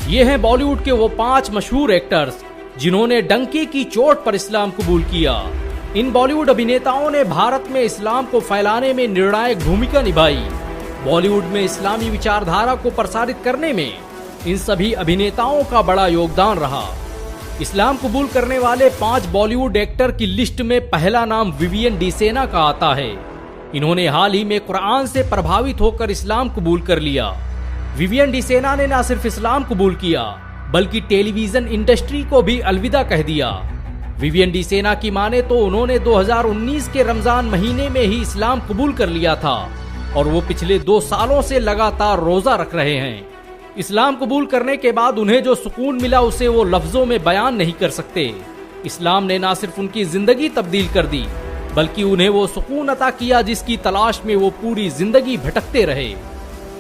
ये हैं बॉलीवुड के वो 5 मशहूर एक्टर्स जिन्होंने डंके की चोट पर इस्लाम कबूल किया। इन बॉलीवुड अभिनेताओं ने भारत में इस्लाम को फैलाने में निर्णायक भूमिका निभाई। बॉलीवुड में इस्लामी विचारधारा को प्रसारित करने में इन सभी अभिनेताओं का बड़ा योगदान रहा। इस्लाम कबूल करने वाले 5 बॉलीवुड एक्टर की लिस्ट में पहला नाम विवियन डिसेना का आता है। इन्होंने हाल ही में कुरान से प्रभावित होकर इस्लाम कबूल कर लिया। विवियन डिसेना ने न सिर्फ इस्लाम कबूल किया बल्कि टेलीविजन इंडस्ट्री को भी अलविदा कह दिया। विवियन डिसेना की माने तो उन्होंने 2019 के रमजान महीने में ही इस्लाम कबूल कर लिया था और वो पिछले 2 सालों से लगातार रोजा रख रहे हैं। इस्लाम कबूल करने के बाद उन्हें जो सुकून मिला उसे वो लफ्जों में बयान नहीं कर सकते। इस्लाम ने न सिर्फ उनकी जिंदगी तब्दील कर दी बल्कि उन्हें वो सुकून अता किया जिसकी तलाश में वो पूरी जिंदगी भटकते रहे।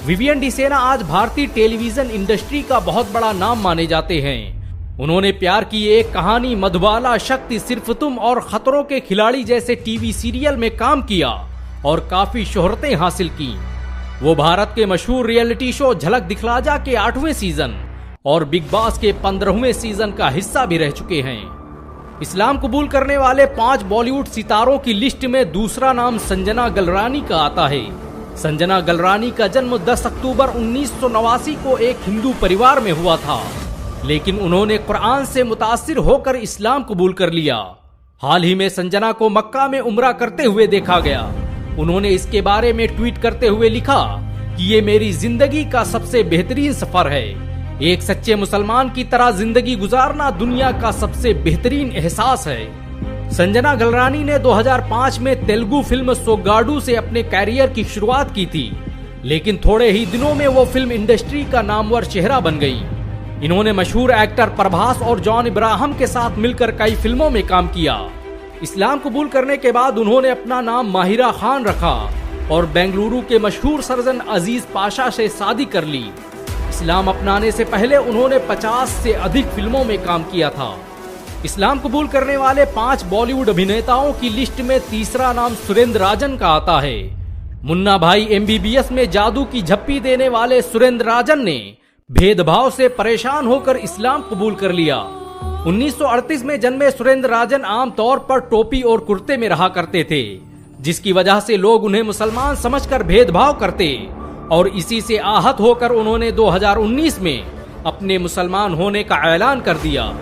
विवियन डिसेना आज भारतीय टेलीविजन इंडस्ट्री का बहुत बड़ा नाम माने जाते हैं। उन्होंने प्यार की एक कहानी, मधुबाला, शक्ति, सिर्फ तुम और खतरों के खिलाड़ी जैसे टीवी सीरियल में काम किया और काफी शोहरतें हासिल की। वो भारत के मशहूर रियलिटी शो झलक दिखला जा के 8वें सीजन और बिग बॉस के 15वें सीजन का हिस्सा भी रह चुके हैं। इस्लाम कबूल करने वाले 5 बॉलीवुड सितारों की लिस्ट में दूसरा नाम संजना गलरानी का आता है। संजना गलरानी का जन्म 10 अक्टूबर 1989 को एक हिंदू परिवार में हुआ था, लेकिन उन्होंने कुरान से मुतासिर होकर इस्लाम कबूल कर लिया। हाल ही में संजना को मक्का में उम्रा करते हुए देखा गया। उन्होंने इसके बारे में ट्वीट करते हुए लिखा कि ये मेरी जिंदगी का सबसे बेहतरीन सफर है। एक सच्चे मुसलमान की तरह जिंदगी गुजारना दुनिया का सबसे बेहतरीन एहसास है। संजना गलरानी ने 2005 में तेलुगु फिल्म सोगाडू से अपने कैरियर की शुरुआत की थी, लेकिन थोड़े ही दिनों में वो फिल्म इंडस्ट्री का नामवर चेहरा बन गई। इन्होंने मशहूर एक्टर प्रभास और जॉन इब्राहिम के साथ मिलकर कई फिल्मों में काम किया। इस्लाम कबूल करने के बाद उन्होंने अपना नाम माहिरा खान रखा और बेंगलुरु के मशहूर सर्जन अजीज पाशा से शादी कर ली। इस्लाम अपनाने से पहले उन्होंने 50 से अधिक फिल्मों में काम किया था। इस्लाम कबूल करने वाले 5 बॉलीवुड अभिनेताओं की लिस्ट में तीसरा नाम सुरेंद्र राजन का आता है। मुन्ना भाई MBBS में जादू की झप्पी देने वाले सुरेंद्र राजन ने भेदभाव से परेशान होकर इस्लाम कबूल कर लिया। 1938 में जन्मे सुरेंद्र राजन आमतौर पर टोपी और कुर्ते में रहा करते थे, जिसकी वजह से लोग उन्हें मुसलमान समझकर भेदभाव करते और इसी से आहत होकर उन्होंने 2019 में अपने मुसलमान होने का ऐलान कर दिया।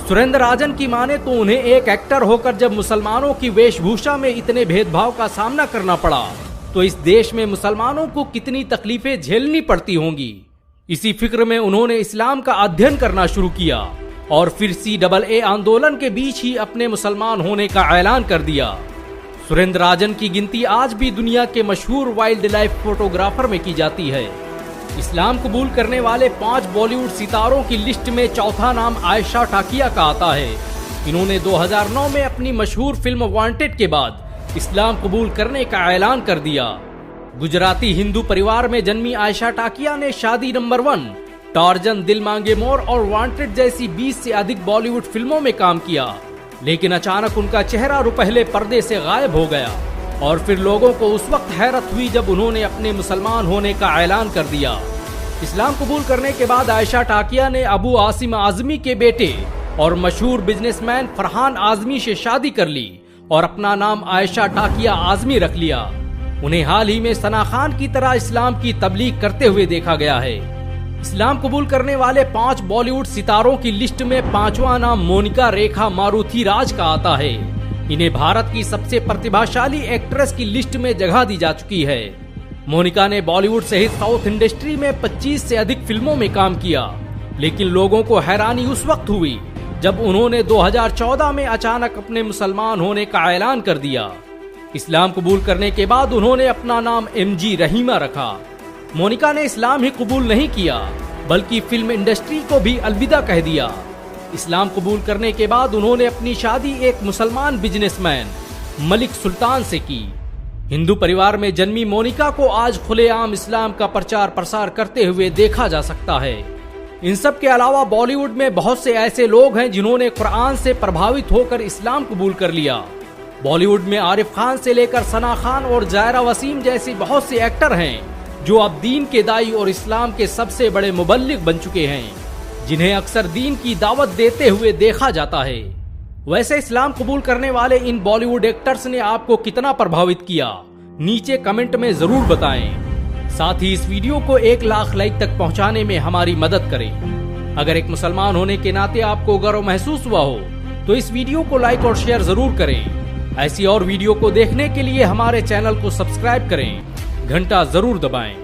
सुरेंद्र राजन की माने तो उन्हें एक एक्टर होकर जब मुसलमानों की वेशभूषा में इतने भेदभाव का सामना करना पड़ा तो इस देश में मुसलमानों को कितनी तकलीफें झेलनी पड़ती होंगी। इसी फिक्र में उन्होंने इस्लाम का अध्ययन करना शुरू किया और फिर CAA आंदोलन के बीच ही अपने मुसलमान होने का ऐलान कर दिया। सुरेंद्र राजन की गिनती आज भी दुनिया के मशहूर वाइल्ड लाइफ फोटोग्राफर में की जाती है। इस्लाम कबूल करने वाले 5 बॉलीवुड सितारों की लिस्ट में चौथा नाम आयशा टाकिया का आता है। इन्होंने 2009 में अपनी मशहूर फिल्म वांटेड के बाद इस्लाम कबूल करने का ऐलान कर दिया। गुजराती हिंदू परिवार में जन्मी आयशा टाकिया ने शादी नंबर 1, टार्जन, दिल मांगे मोर और वांटेड जैसी 20 से अधिक बॉलीवुड फिल्मों में काम किया, लेकिन अचानक उनका चेहरा रुपहले पर्दे से गायब हो गया और फिर लोगों को उस वक्त हैरत हुई जब उन्होंने अपने मुसलमान होने का ऐलान कर दिया। इस्लाम कबूल करने के बाद आयशा टाकिया ने अबू आसिम आजमी के बेटे और मशहूर बिजनेसमैन फरहान आजमी से शादी कर ली और अपना नाम आयशा टाकिया आजमी रख लिया। उन्हें हाल ही में सना खान की तरह इस्लाम की तबलीग करते हुए देखा गया है। इस्लाम कबूल करने वाले 5 बॉलीवुड सितारों की लिस्ट में 5वां नाम मोनिका रेखा मारुथी राज का आता है। इन्हें भारत की सबसे प्रतिभाशाली एक्ट्रेस की लिस्ट में जगह दी जा चुकी है। मोनिका ने बॉलीवुड सहित साउथ इंडस्ट्री में 25 से अधिक फिल्मों में काम किया, लेकिन लोगों को हैरानी उस वक्त हुई जब उन्होंने 2014 में अचानक अपने मुसलमान होने का ऐलान कर दिया। इस्लाम कबूल करने के बाद उन्होंने अपना नाम MG रहीमा रखा। मोनिका ने इस्लाम ही कबूल नहीं किया बल्कि फिल्म इंडस्ट्री को भी अलविदा कह दिया। इस्लाम कबूल करने के बाद उन्होंने अपनी शादी एक मुसलमान बिजनेसमैन मलिक सुल्तान से की। हिंदू परिवार में जन्मी मोनिका को आज खुलेआम इस्लाम का प्रचार प्रसार करते हुए देखा जा सकता है। इन सब के अलावा बॉलीवुड में बहुत से ऐसे लोग हैं जिन्होंने कुरान से प्रभावित होकर इस्लाम कबूल कर लिया। बॉलीवुड में आरिफ खान से लेकर सना खान और जायरा वसीम जैसे बहुत से एक्टर हैं जो अब दीन के दाई और इस्लाम के सबसे बड़े मुबल्लिग बन चुके हैं। जिन्हें अक्सर दीन की दावत देते हुए देखा जाता है। वैसे इस्लाम कबूल करने वाले इन बॉलीवुड एक्टर्स ने आपको कितना प्रभावित किया, नीचे कमेंट में जरूर बताएं। साथ ही इस वीडियो को 1 लाख लाइक तक पहुंचाने में हमारी मदद करें। अगर एक मुसलमान होने के नाते आपको गर्व महसूस हुआ हो तो इस वीडियो को लाइक और शेयर जरूर करें। ऐसी और वीडियो को देखने के लिए हमारे चैनल को सब्सक्राइब करें, घंटा जरूर दबाएं।